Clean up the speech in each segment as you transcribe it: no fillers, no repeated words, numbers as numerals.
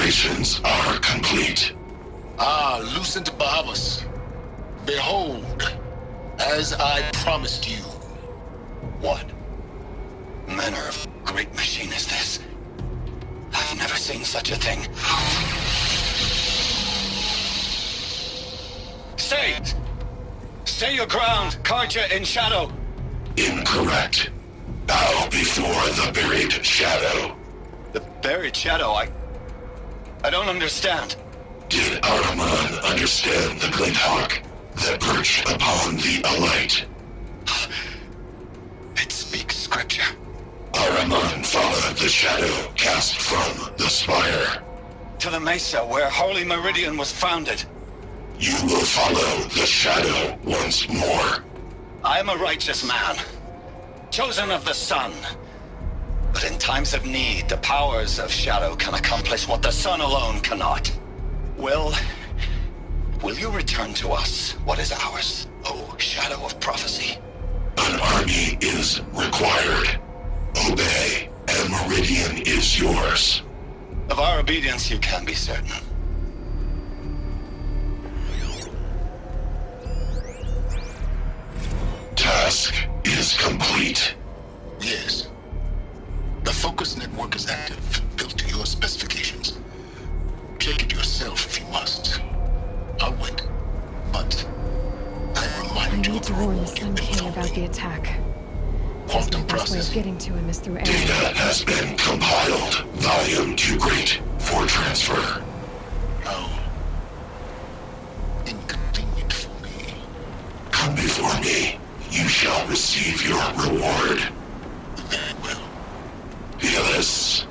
Preparations are complete. Ah, Lucent Bahamas. Behold, as I promised you. What manner of great machine is this? I've never seen such a thing. Stay! Stay your ground, Carja in shadow! Incorrect. Bow before the buried shadow. The buried shadow? I don't understand. Did Ahriman understand the glint hawk that perched upon the alight? It speaks scripture. Ahriman followed the shadow cast from the spire. To the mesa where Holy Meridian was founded. You will follow the shadow once more. I am a righteous man, chosen of the sun. But in times of need, the powers of shadow can accomplish what the sun alone cannot. Will you return to us what is ours, O shadow of prophecy? An army is required. Obey, and Meridian is yours. Of our obedience you can be certain. Task is complete. Yes. The focus network is active, built to your specifications. Check it yourself if you must. I'll wait. But I remind you I need of to the warn the reward Sun you've been King told about me. the attack. Quantum The best way of processing. getting to him is through air. Data has been compiled. Volume too great for transfer. How inconvenient for me. Come before me. You shall receive your reward. Very well. Helis.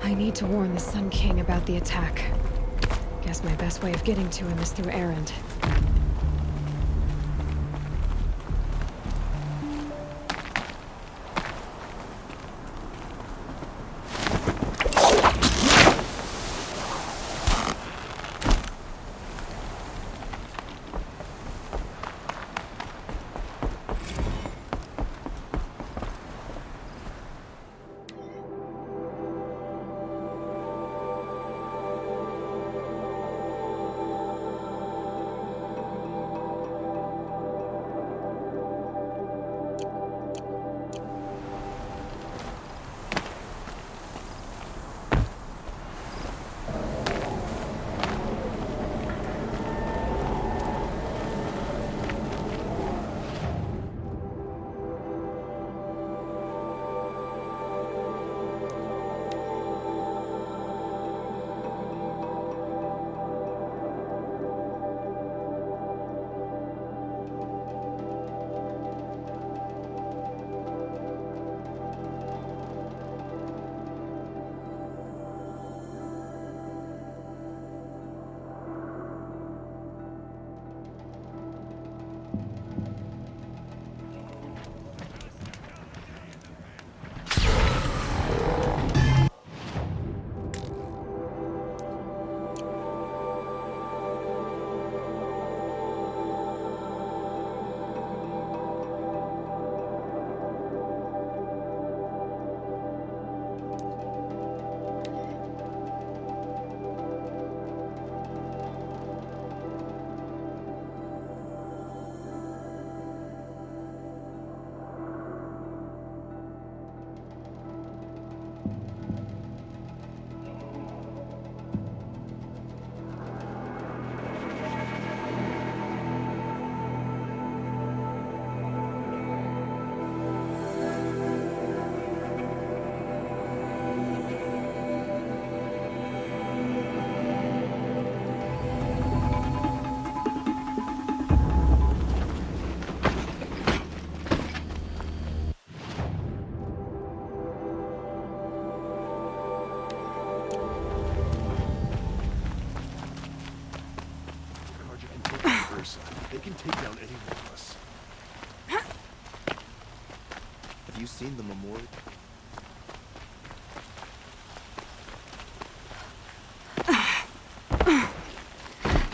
I need to warn the Sun King about the attack. Guess my best way of getting to him is through Errand. They can take down any one of us. Have you seen the memorial?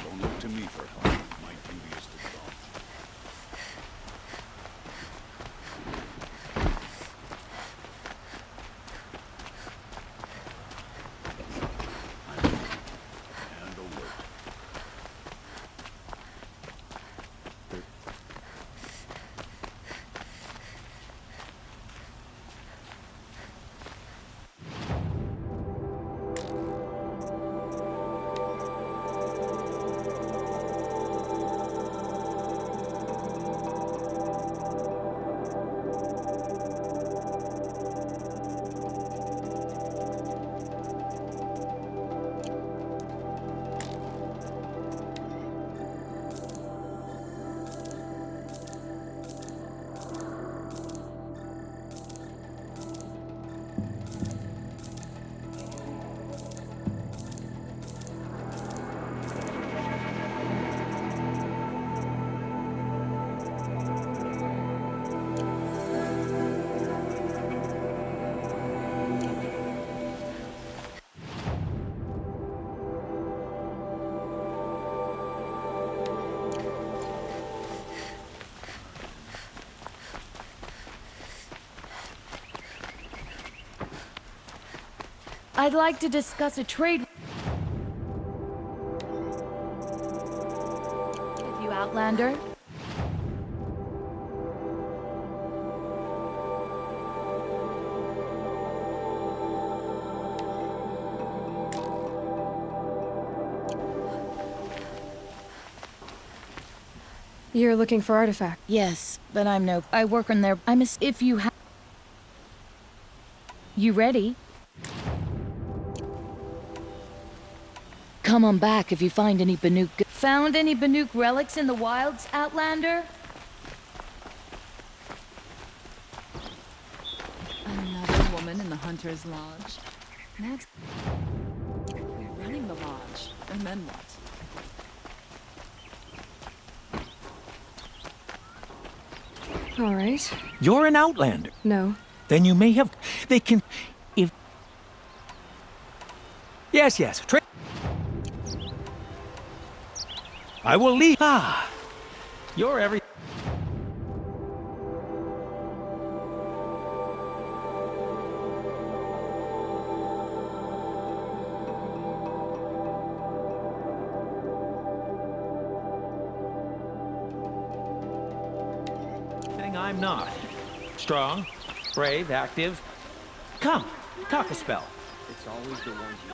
Don't look to me for help. My duty is to guard. I'm ready and alert. I'd like to discuss a trade with you, Outlander. You're looking for artifact. Yes, but I work on their... if you have... You ready? Come on back if you find any Banuk... Found any Banuk relics in the wilds, Outlander? Another woman in the Hunter's Lodge. Next... We're running the lodge. And then what? All right. You're an Outlander. No. Then you may have... They can... If... Yes. I will leave. You're every... I'm not. Strong, brave, active. Come, talk a spell. It's always the ones you...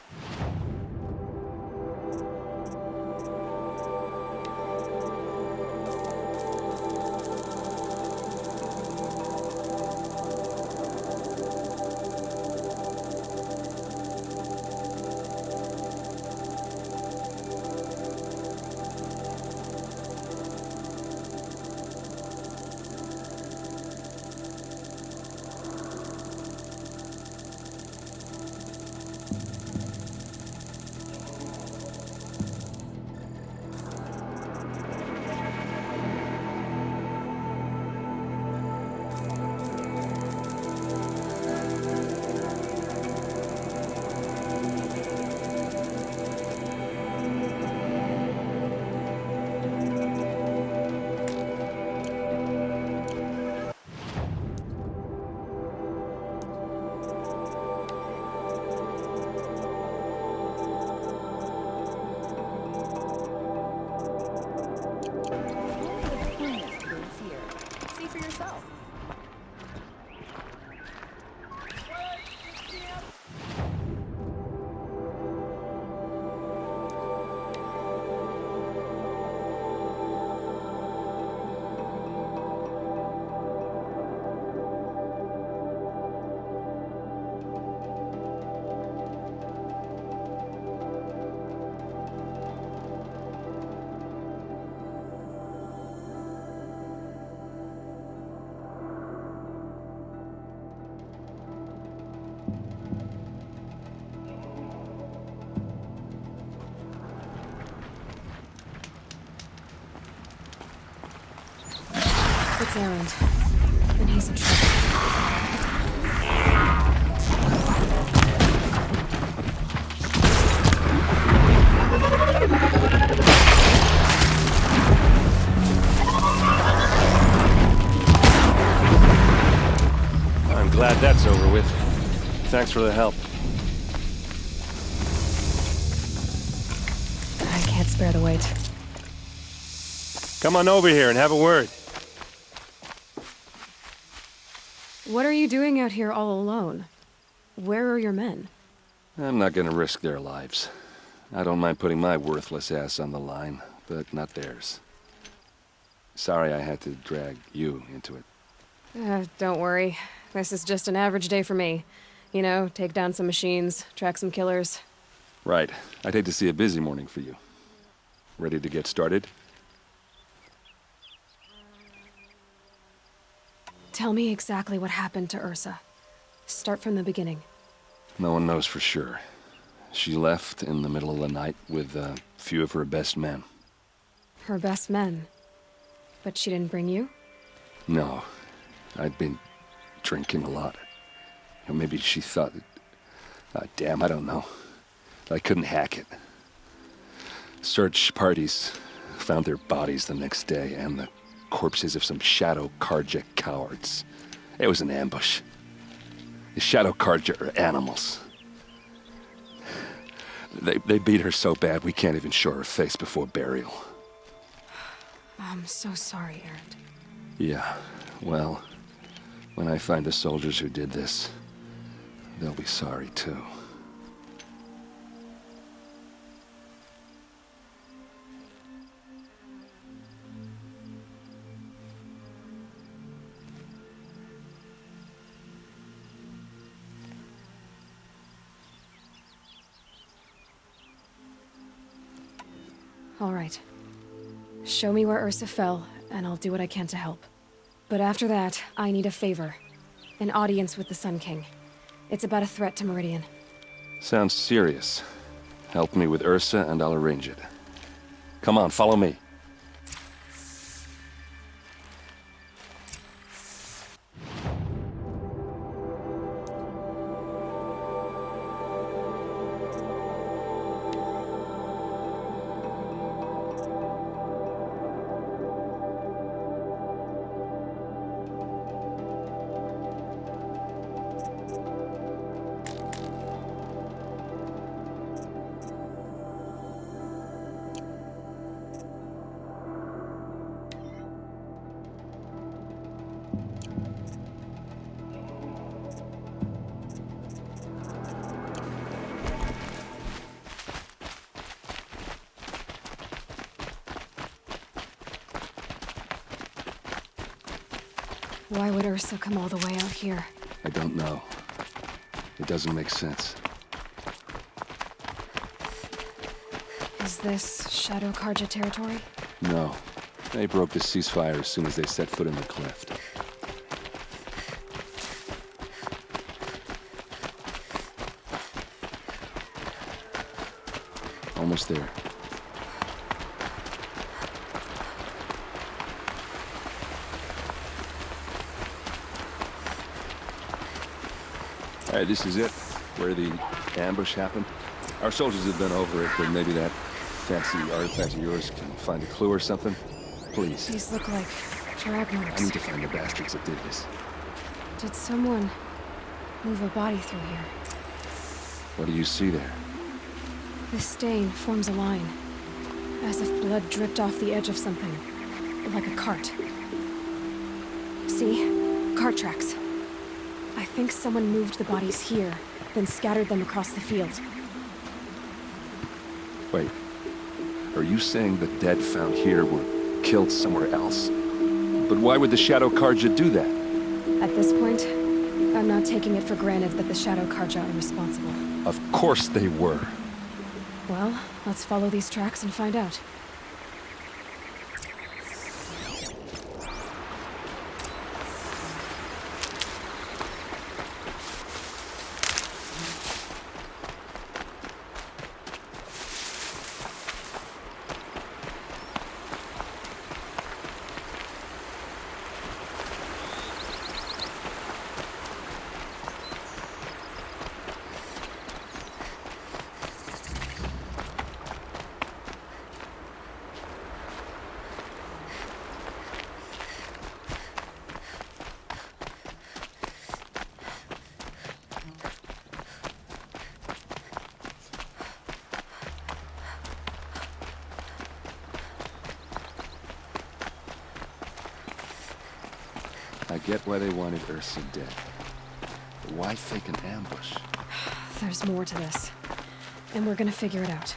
It's errand. Then he's in trouble. Glad that's over with. Thanks for the help. I can't spare the weight. Come on over here and have a word. What are you doing out here all alone? Where are your men? I'm not gonna risk their lives. I don't mind putting my worthless ass on the line, but not theirs. Sorry I had to drag you into it. Don't worry. This is just an average day for me. You know, take down some machines, track some killers. Right. I'd hate to see a busy morning for you. Ready to get started? Tell me exactly what happened to Ursa. Start from the beginning. No one knows for sure. She left in the middle of the night with a few of her best men. Her best men? But she didn't bring you? No. I'd been drinking a lot. Or maybe she thought that... damn, I don't know. I couldn't hack it. Search parties found their bodies the next day, and the corpses of some Shadow Carja cowards. It was an ambush. The Shadow Carja are animals. They beat her so bad we can't even show her face before burial. I'm so sorry, Erend. Yeah, well, when I find the soldiers who did this, they'll be sorry too. All right. Show me where Ursa fell, and I'll do what I can to help. But after that, I need a favor. An audience with the Sun King. It's about a threat to Meridian. Sounds serious. Help me with Ursa and I'll arrange it. Come on, follow me. Why would Ursa come all the way out here? I don't know. It doesn't make sense. Is this Shadow Carja territory? No. They broke the ceasefire as soon as they set foot in the cleft. Almost there. Alright, this is it. Where the ambush happened. Our soldiers have been over it, but maybe that fancy artifact of yours can find a clue or something? Please. These look like drag marks. I need to find the bastards that did this. Did someone move a body through here? What do you see there? This stain forms a line, as if blood dripped off the edge of something, like a cart. See? Cart tracks. I think someone moved the bodies here, then scattered them across the field. Wait. Are you saying the dead found here were killed somewhere else? But why would the Shadow Carja do that? At this point, I'm not taking it for granted that the Shadow Carja are responsible. Of course they were. Well, let's follow these tracks and find out. I get why they wanted Ursa dead. But why fake an ambush? There's more to this. And we're gonna figure it out.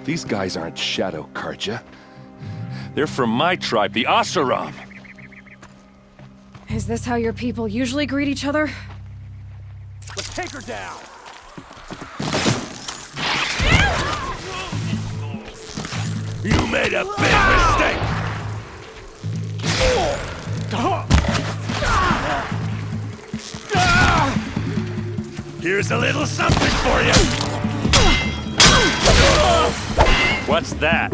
These guys aren't Shadow Carja. They're from my tribe, the Oseram. Is this how your people usually greet each other? Let's take her down! You made a big mistake! Here's a little something for you! What's that?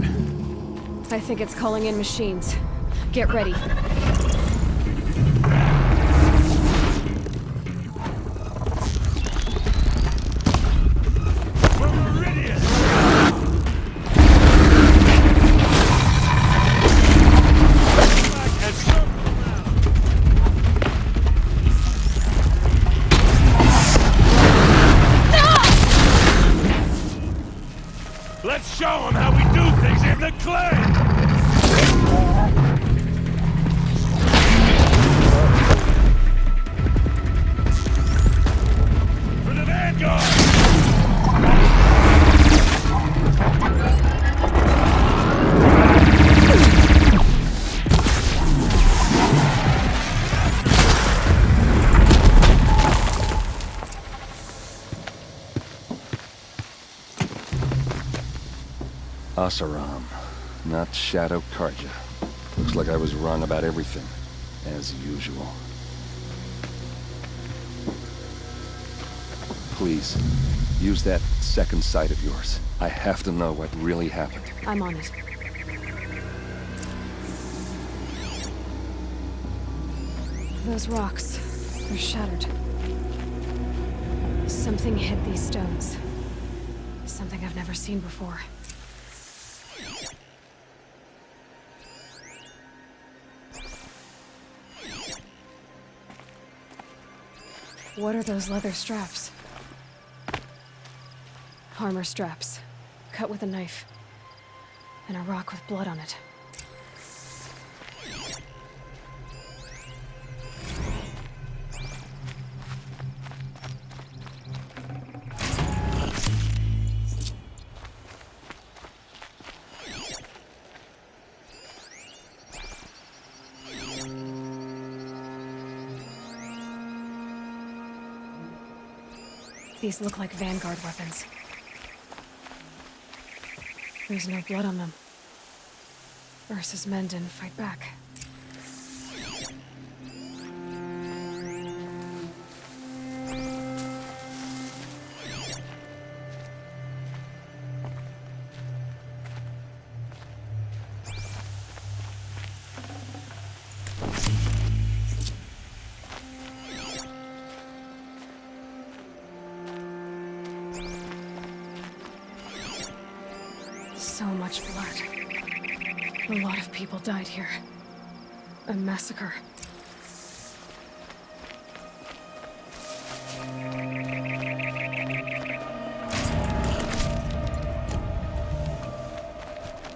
I think it's calling in machines. Get ready. Let's show them how we do things in the clay! For the Vanguard! Oseram, not Shadow Carja. Looks like I was wrong about everything, as usual. Please, use that second sight of yours. I have to know what really happened. I'm on it. Those rocks, they're shattered. Something hit these stones. Something I've never seen before. What are those leather straps? Armor straps, cut with a knife, and a rock with blood on it. These look like Vanguard weapons. There's no blood on them. Ursa's men didn't fight back. So much blood. A lot of people died here. A massacre.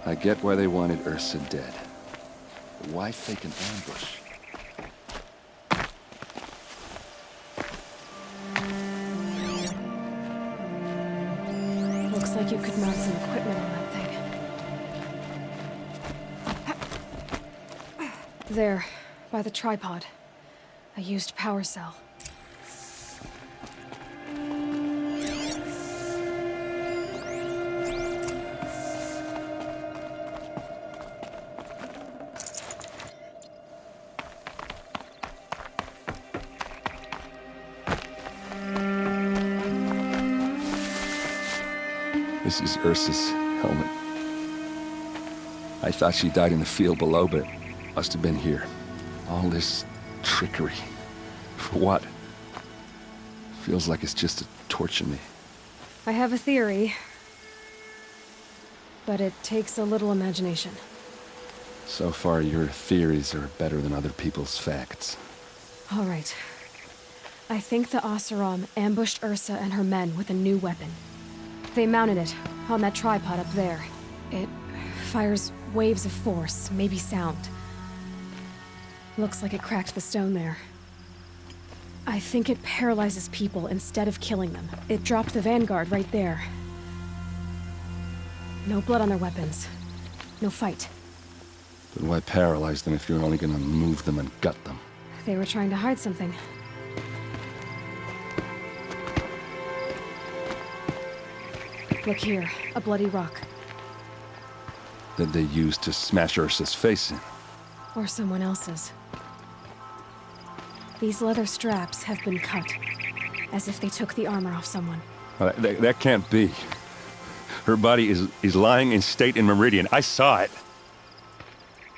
I get why they wanted Ursa dead. But why fake an ambush? Looks like you could mount some equipment on that thing. There, by the tripod. A used power cell. This is Ursa's helmet. I thought she died in the field below, but it must have been here. All this trickery. For what? Feels like it's just to torture me. I have a theory, but it takes a little imagination. So far, your theories are better than other people's facts. All right. I think the Oseram ambushed Ursa and her men with a new weapon. They mounted it on that tripod up there. It fires waves of force, maybe sound. Looks like it cracked the stone there. I think it paralyzes people instead of killing them. It dropped the vanguard right there. No blood on their weapons. No fight. Then why paralyze them if you're only gonna move them and gut them? They were trying to hide something. Look here, a bloody rock. That they used to smash Ursa's face in. Or someone else's. These leather straps have been cut, as if they took the armor off someone. That can't be. Her body is lying in state in Meridian. I saw it.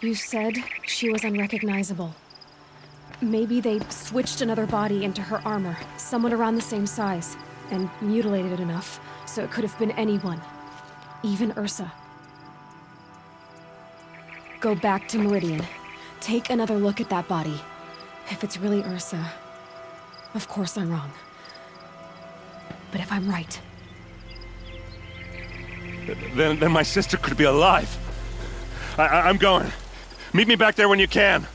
You said she was unrecognizable. Maybe they switched another body into her armor, someone around the same size, and mutilated it enough so it could have been anyone. Even Ursa. Go back to Meridian. Take another look at that body. If it's really Ursa, of course I'm wrong. But if I'm right... Then my sister could be alive. I'm going. Meet me back there when you can.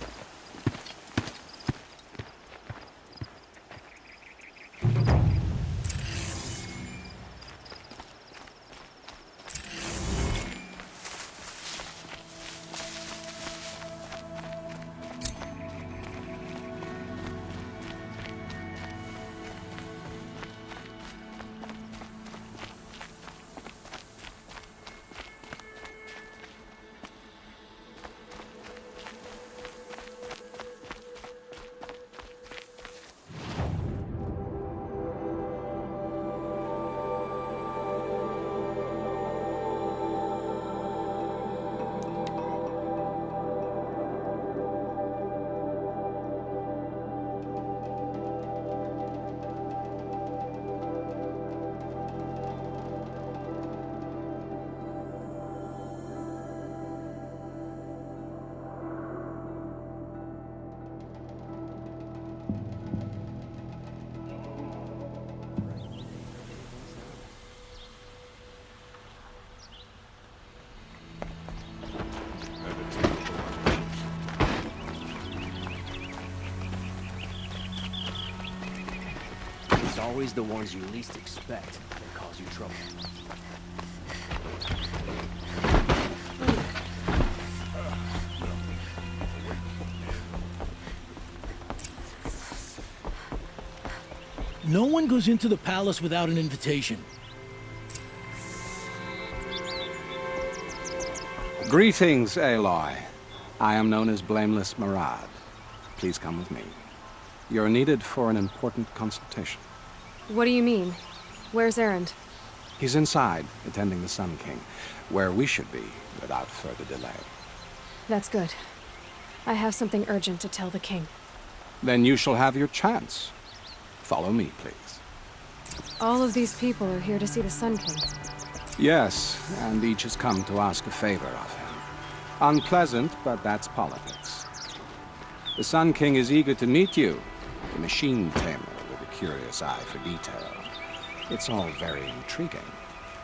It's always the ones you least expect that cause you trouble. No one goes into the palace without an invitation. Greetings, Aloy. I am known as Blameless Marad. Please come with me. You're needed for an important consultation. What do you mean? Where's Erend? He's inside, attending the Sun King, where we should be without further delay. That's good. I have something urgent to tell the king. Then you shall have your chance. Follow me, please. All of these people are here to see the Sun King. Yes, and each has come to ask a favor of him. Unpleasant, but that's politics. The Sun King is eager to meet you, the machine tamer with a curious eye for detail. It's all very intriguing.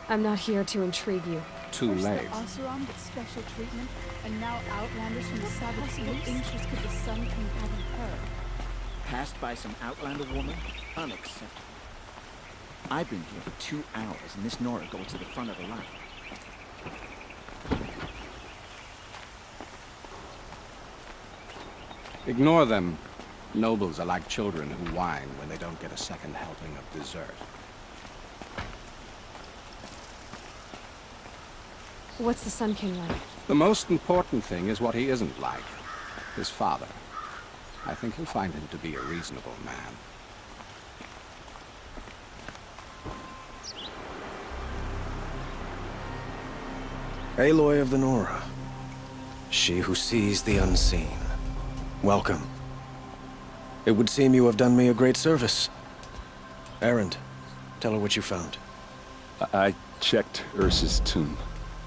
I'm not here to intrigue you. Too late. Oseram gets special treatment, and now Outlanders from the Sabbath interest could the Sun King have in her? Passed by some Outlander woman? Unacceptable. I've been here for 2 hours, and this Nora goes to the front of the line. Ignore them. Nobles are like children who whine when they don't get a second helping of dessert. What's the Sun King like? The most important thing is what he isn't like. His father. I think you'll find him to be a reasonable man. Aloy of the Nora. She who sees the unseen. Welcome. It would seem you have done me a great service. Erend, tell her what you found. I checked Ursa's tomb.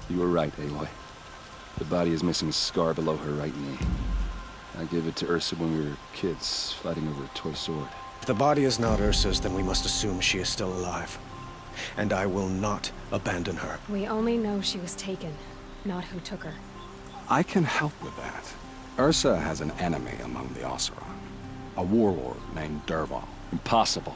You were right, Aloy. The body is missing a scar below her right knee. I gave it to Ursa when we were kids, fighting over a toy sword. If the body is not Ursa's, then we must assume she is still alive. And I will not abandon her. We only know she was taken, not who took her. I can help with that. Ursa has an enemy among the Oseram. A warlord named Dervahl. Impossible.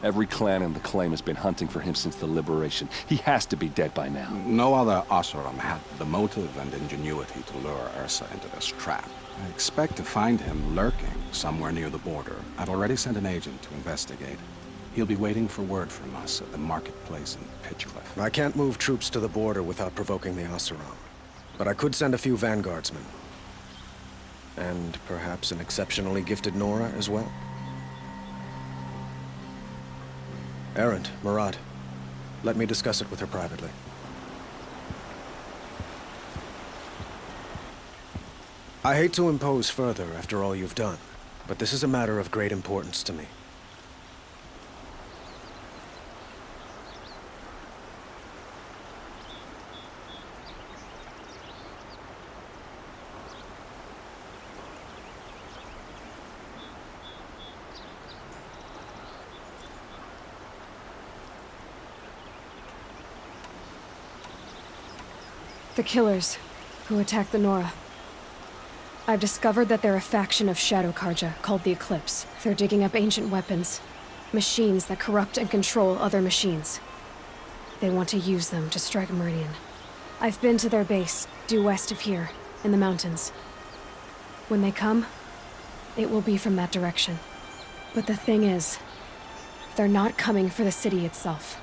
Every clan in the claim has been hunting for him since the liberation. He has to be dead by now. No other Oseram had the motive and ingenuity to lure Ursa into this trap. I expect to find him lurking somewhere near the border. I've already sent an agent to investigate. He'll be waiting for word from us at the marketplace in Pitchcliff. I can't move troops to the border without provoking the Oseram. But I could send a few vanguardsmen. And perhaps an exceptionally gifted Nora as well. Erend, Murad, let me discuss it with her privately. I hate to impose further after all you've done, but this is a matter of great importance to me. The killers who attacked the Nora. I've discovered that they're a faction of Shadow Carja called the Eclipse. They're digging up ancient weapons, machines that corrupt and control other machines. They want to use them to strike Meridian. I've been to their base, due west of here, in the mountains. When they come, it will be from that direction. But the thing is, they're not coming for the city itself.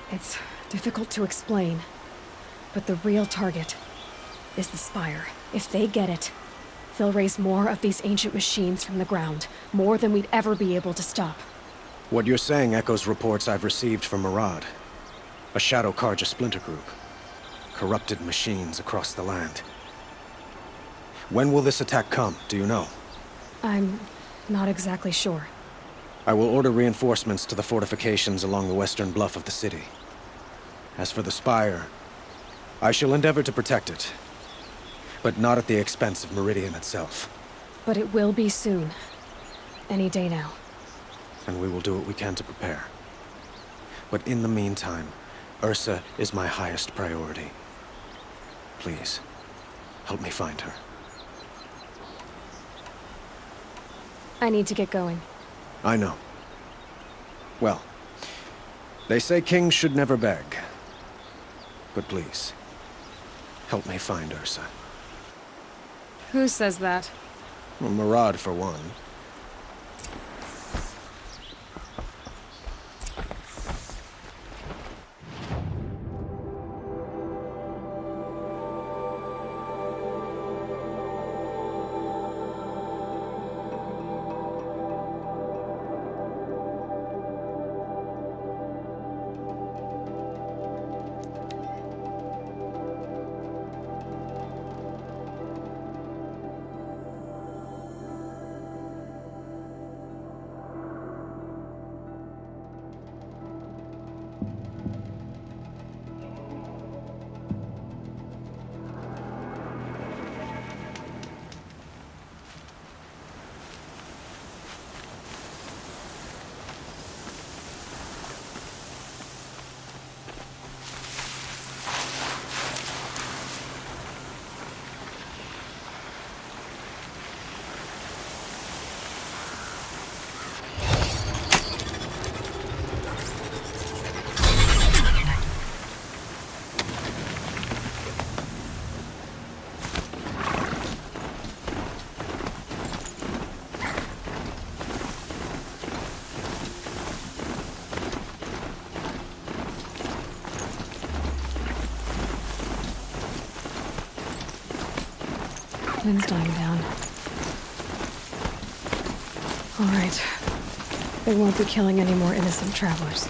It's difficult to explain. But the real target is the Spire. If they get it, they'll raise more of these ancient machines from the ground, more than we'd ever be able to stop. What you're saying echoes reports I've received from Murad. A Shadow Carja splinter group. Corrupted machines across the land. When will this attack come, do you know? I'm not exactly sure. I will order reinforcements to the fortifications along the western bluff of the city. As for the Spire, I shall endeavor to protect it, but not at the expense of Meridian itself. But it will be soon. Any day now. And we will do what we can to prepare. But in the meantime, Ursa is my highest priority. Please, help me find her. I need to get going. I know. Well, they say kings should never beg. But please, help me find Ursa. Who says that? Well, Murad, for one. Wind's dying down. All right. They won't be killing any more innocent travelers.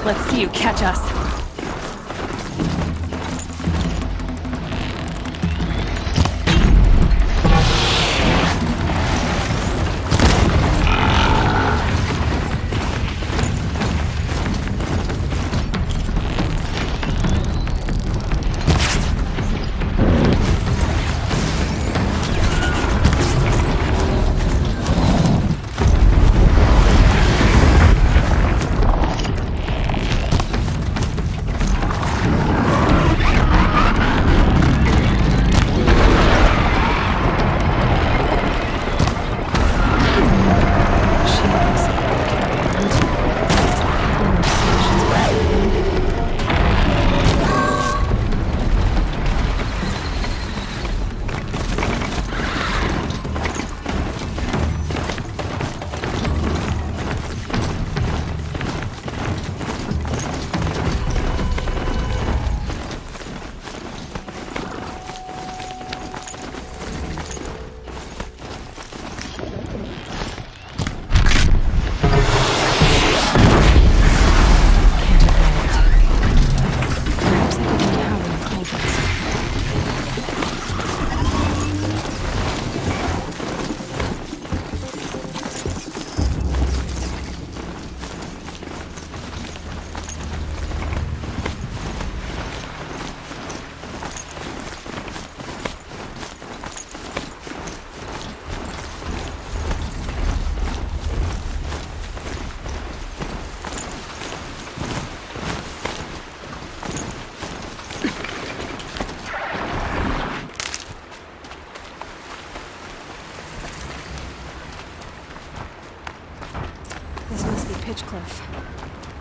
Let's see you catch us.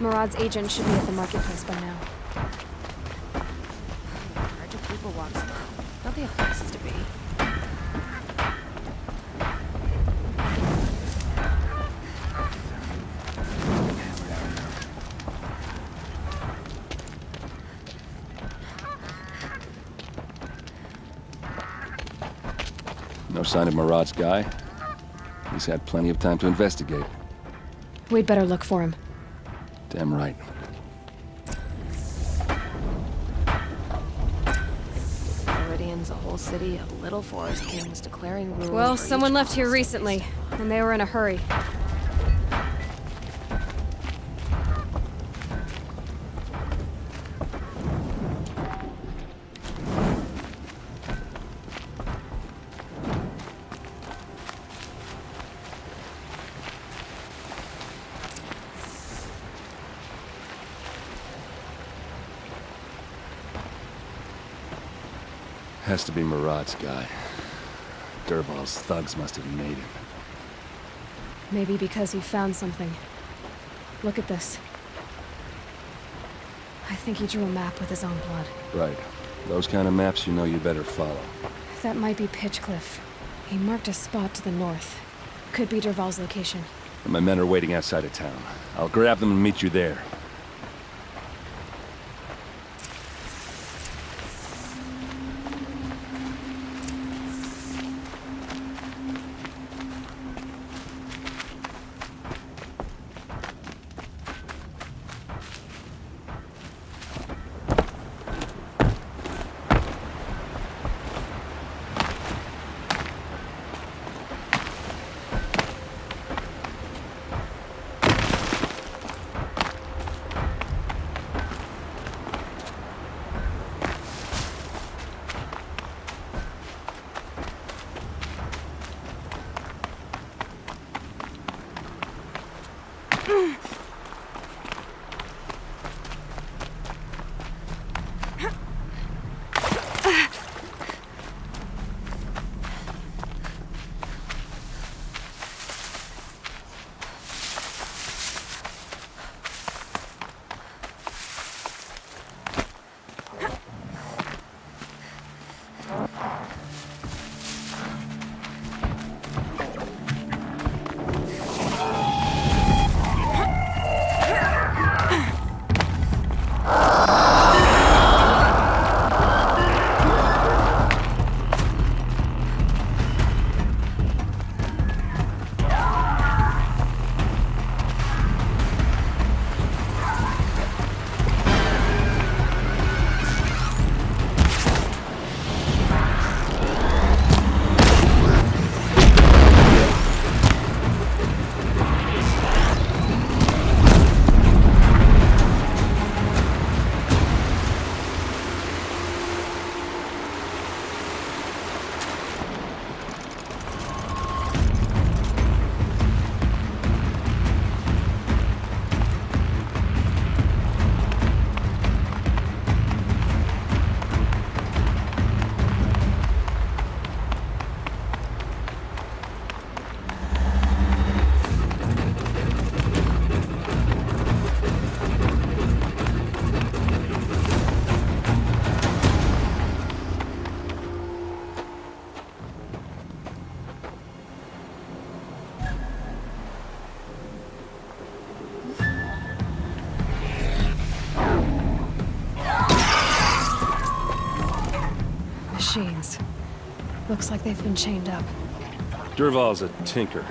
Murad's agent should be at the marketplace by now. Carja people walk slow. Don't they have places to be? No sign of Murad's guy. He's had plenty of time to investigate. We'd better look for him. Damn right. Meridian's a whole city of little forest kings declaring rule. Well, over someone each left here class. recently, and they were in a hurry. Has to be Murad's guy. Dervahl's thugs must have made him. Maybe because he found something. Look at this. I think he drew a map with his own blood. Right. Those kind of maps you know you better follow. That might be Pitchcliff. He marked a spot to the north. Could be Dervahl's location. And my men are waiting outside of town. I'll grab them and meet you there. Looks like they've been chained up. Durval's a tinker.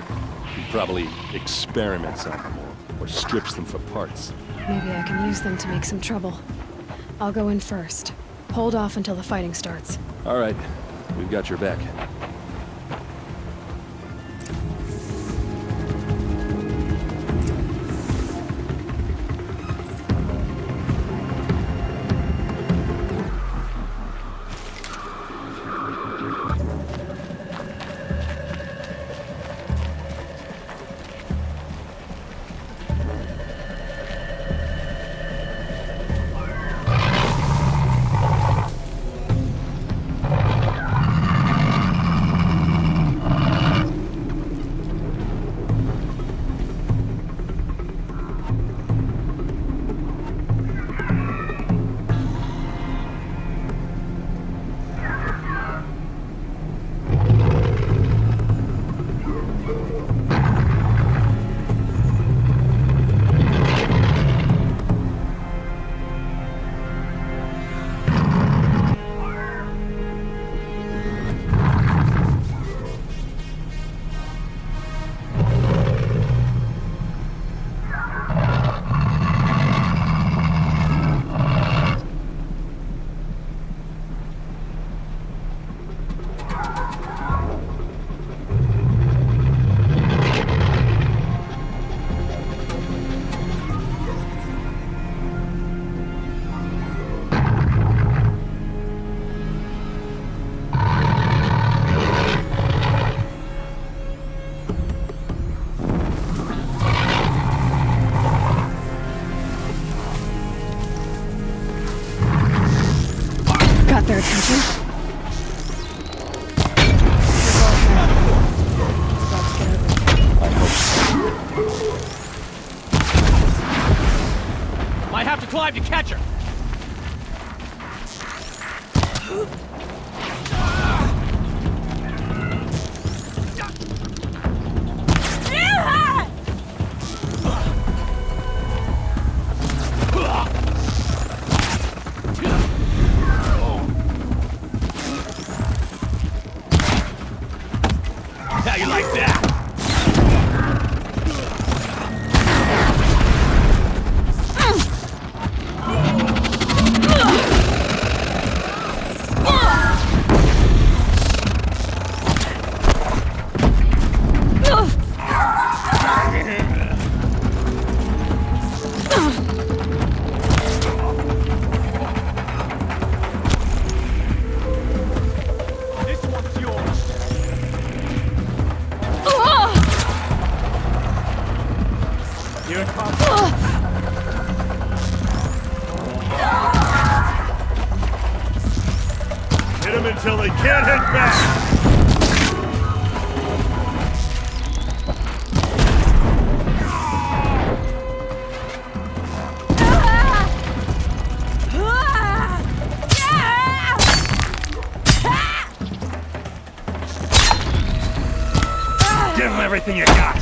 He probably experiments on them or strips them for parts. Maybe I can use them to make some trouble. I'll go in first. Hold off until the fighting starts. All right. We've got your back. Their attention. Might have to climb to catch her. Until they can't hit back! Give them everything you got!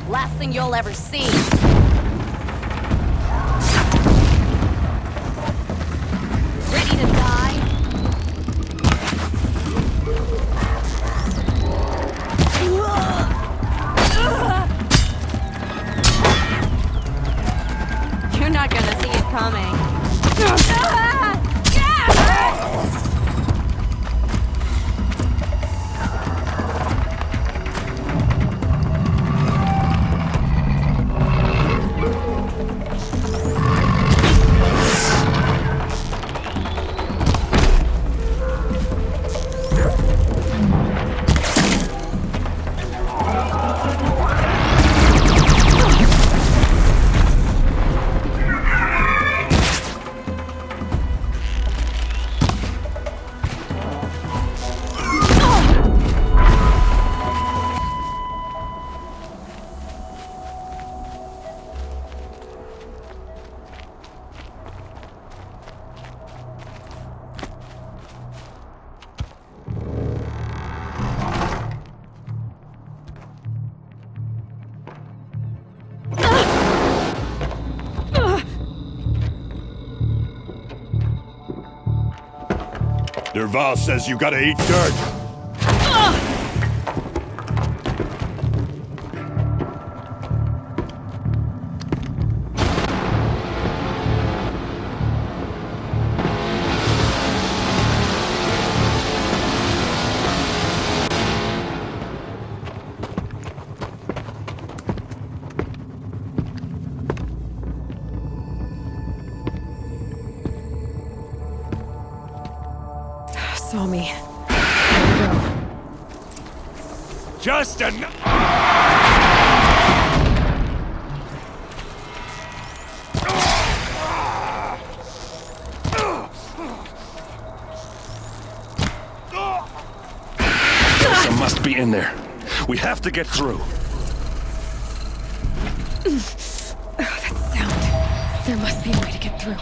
Last thing you'll ever see. Ready to die? You're not gonna see it coming. Derval says you gotta eat dirt. Saw me. Just an... Some must be in there. We have to get through. That sound. There must be a way to get through.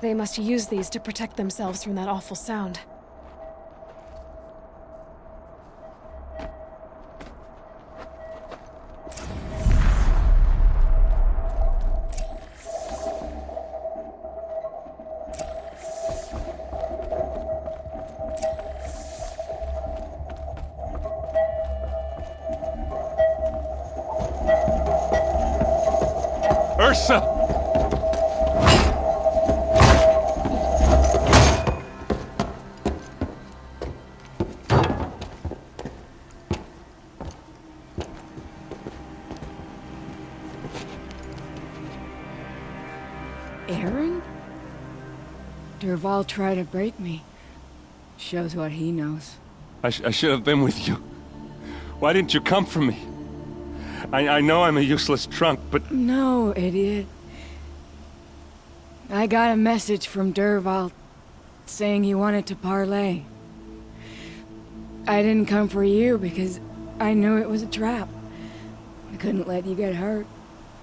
They must use these to protect themselves from that awful sound. Ursa! Aaron? Derval tried to break me. Shows what he knows. I should have been with you. Why didn't you come for me? I know I'm a useless trunk, but... No, idiot. I got a message from Derval saying he wanted to parlay. I didn't come for you because I knew it was a trap. I couldn't let you get hurt.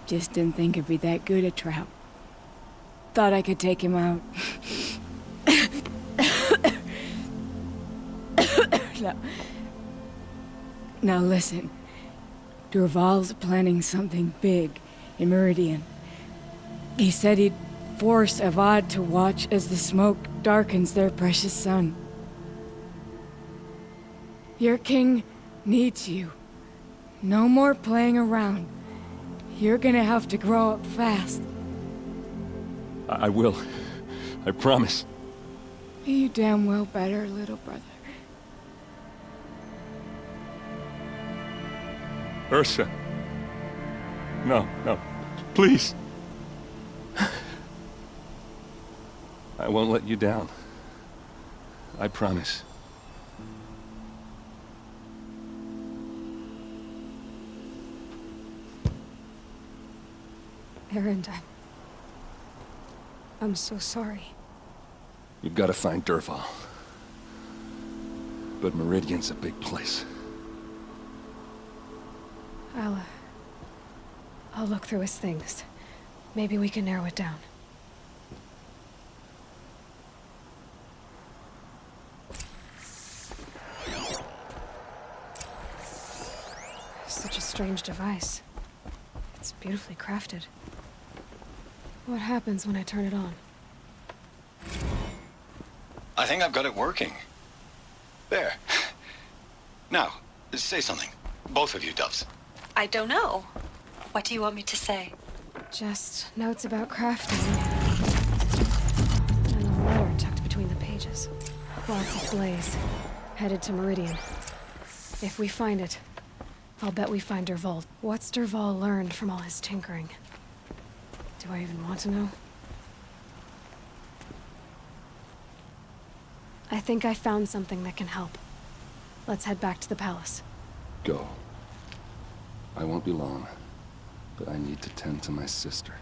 Just didn't think it'd be that good a trap. Thought I could take him out. Now listen. Derval's planning something big in Meridian. He said he'd force Avad to watch as the smoke darkens their precious sun. Your king needs you. No more playing around. You're gonna have to grow up fast. I will. I promise. You damn well better, little brother. Ursa. No, no. Please. I won't let you down. I promise. Aaron, I'm so sorry. You've got to find Derval. But Meridian's a big place. I'll look through his things. Maybe we can narrow it down. Such a strange device. It's beautifully crafted. What happens when I turn it on? I think I've got it working. There. Now, say something. Both of you, doves. I don't know. What do you want me to say? Just notes about crafting. And a letter tucked between the pages. Lots of blaze. Headed to Meridian. If we find it, I'll bet we find Derval. What's Derval learned from all his tinkering? Do I even want to know? I think I found something that can help. Let's head back to the palace. Go. I won't be long, but I need to tend to my sister.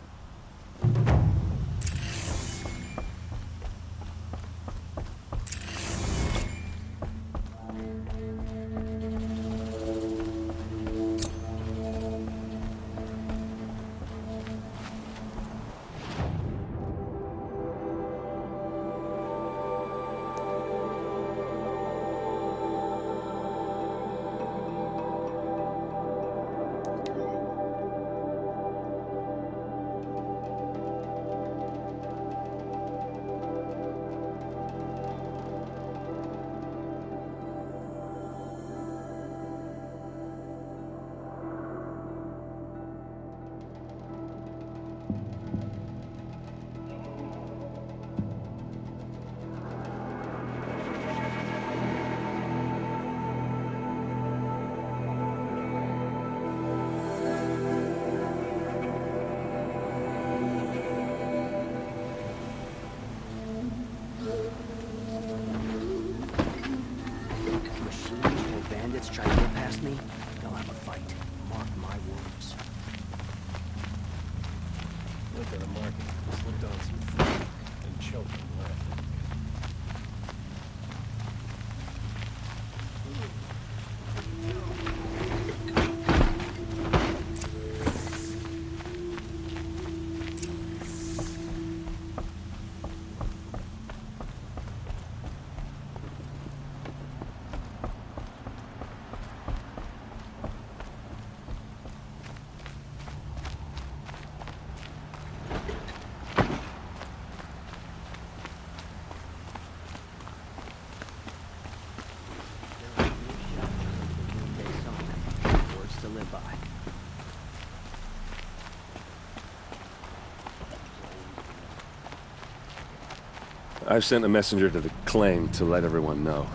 I've sent a messenger to the claim to let everyone know.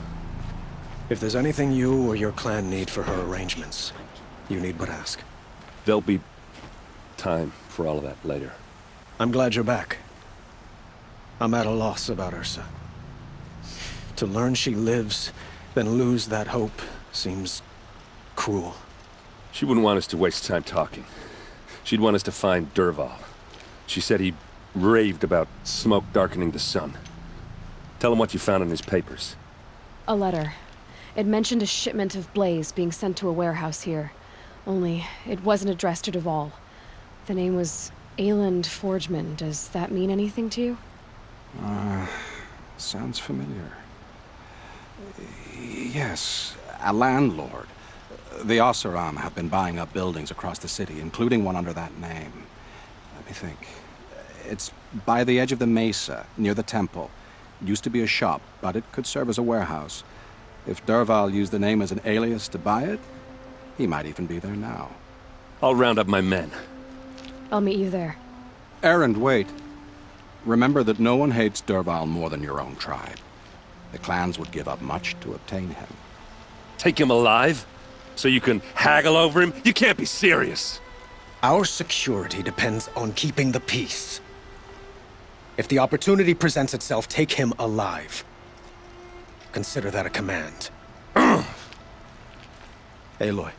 If there's anything you or your clan need for her arrangements, you need but ask. There'll be time for all of that later. I'm glad you're back. I'm at a loss about Ursa. To learn she lives, then lose that hope, seems cruel. She wouldn't want us to waste time talking. She'd want us to find Dervahl. She said he raved about smoke darkening the sun. Tell him what you found in his papers. A letter. It mentioned a shipment of blaze being sent to a warehouse here. Only, it wasn't addressed to Dervahl. The name was Ayland Forgeman. Does that mean anything to you? Sounds familiar. Yes, a landlord. The Oseram have been buying up buildings across the city, including one under that name. Let me think. It's by the edge of the mesa, near the temple. It used to be a shop, but it could serve as a warehouse. If Dervahl used the name as an alias to buy it, he might even be there now. I'll round up my men. I'll meet you there. Erend, wait. Remember that no one hates Dervahl more than your own tribe. The clans would give up much to obtain him. Take him alive? So you can haggle over him? You can't be serious! Our security depends on keeping the peace. If the opportunity presents itself, take him alive. Consider that a command. Aloy,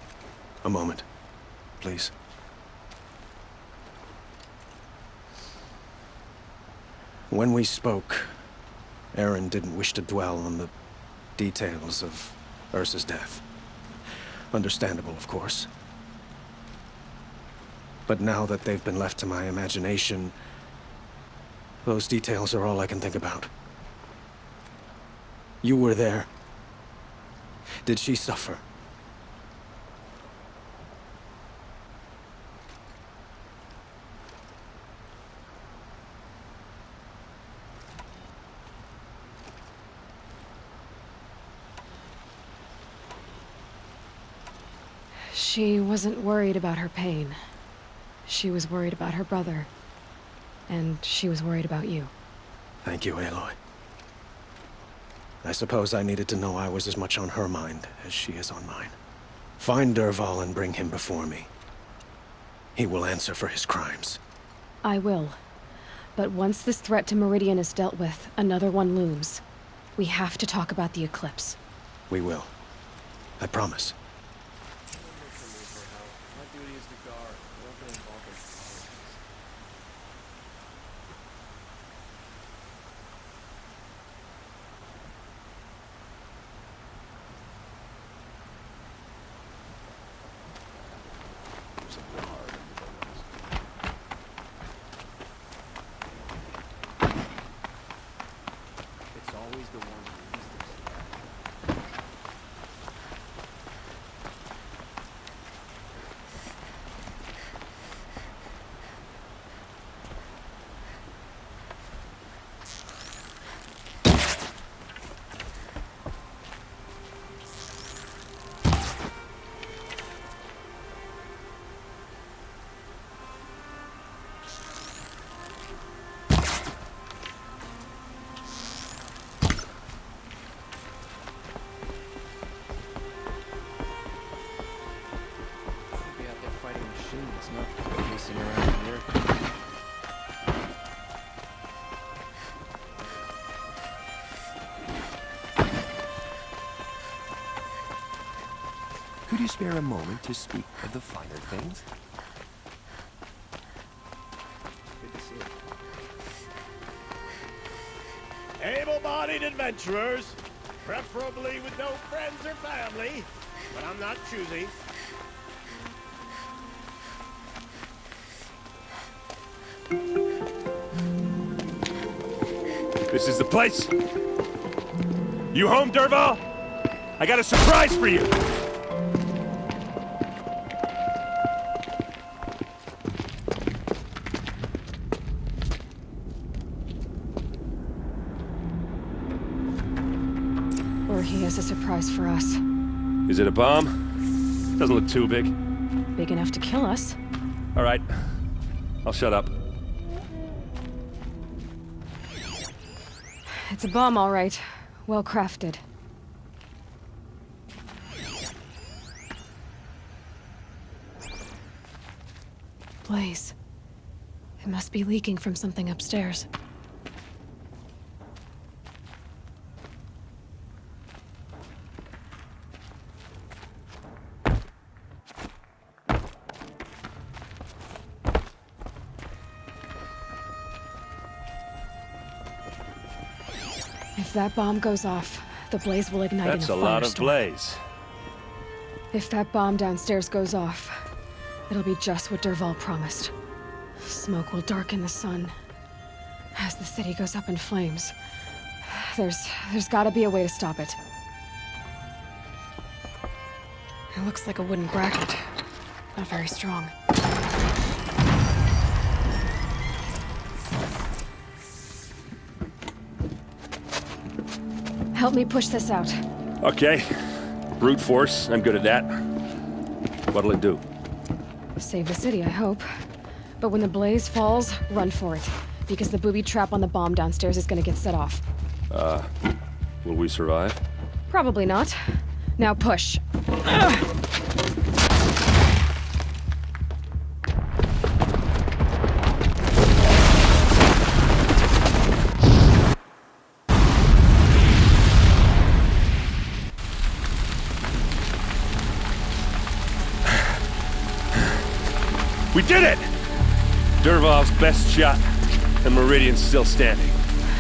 a moment, please. When we spoke, Erend didn't wish to dwell on the details of Ursa's death. Understandable, of course. But now that they've been left to my imagination, those details are all I can think about. You were there. Did she suffer? She wasn't worried about her pain. She was worried about her brother. And she was worried about you. Thank you, Aloy. I suppose I needed to know I was as much on her mind as she is on mine. Find Dervahl and bring him before me. He will answer for his crimes. I will. But once this threat to Meridian is dealt with, another one looms. We have to talk about the Eclipse. We will. I promise. Could you spare a moment to speak of the finer things? Good to see you. Able-bodied adventurers, preferably with no friends or family, but I'm not choosy. This is the place? You home, Dervahl? I got a surprise for you! Or he has a surprise for us. Is it a bomb? Doesn't look too big. Big enough to kill us. All right. I'll shut up. It's a bomb, all right. Well crafted. Blaze. It must be leaking from something upstairs. If that bomb goes off, the blaze will ignite in a firestorm. That's a lot of blaze. If that bomb downstairs goes off, it'll be just what Dervahl promised. Smoke will darken the sun. As the city goes up in flames, there's gotta be a way to stop it. It looks like a wooden bracket. Not very strong. Help me push this out. Okay. Brute force, I'm good at that. What'll it do? Save the city, I hope. But when the blaze falls, run for it. Because the booby trap on the bomb downstairs is gonna get set off. Will we survive? Probably not. Now push. We did it! Dervahl's best shot, and Meridian's still standing.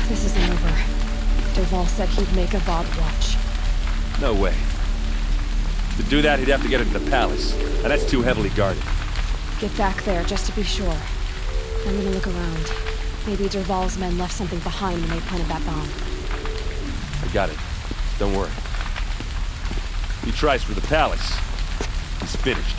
This isn't over. Dervahl said he'd make a Vought watch. No way. To do that, he'd have to get into the palace, and that's too heavily guarded. Get back there, just to be sure. I'm gonna look around. Maybe Dervahl's men left something behind when they planted that bomb. I got it. Don't worry. He tries for the palace. He's finished.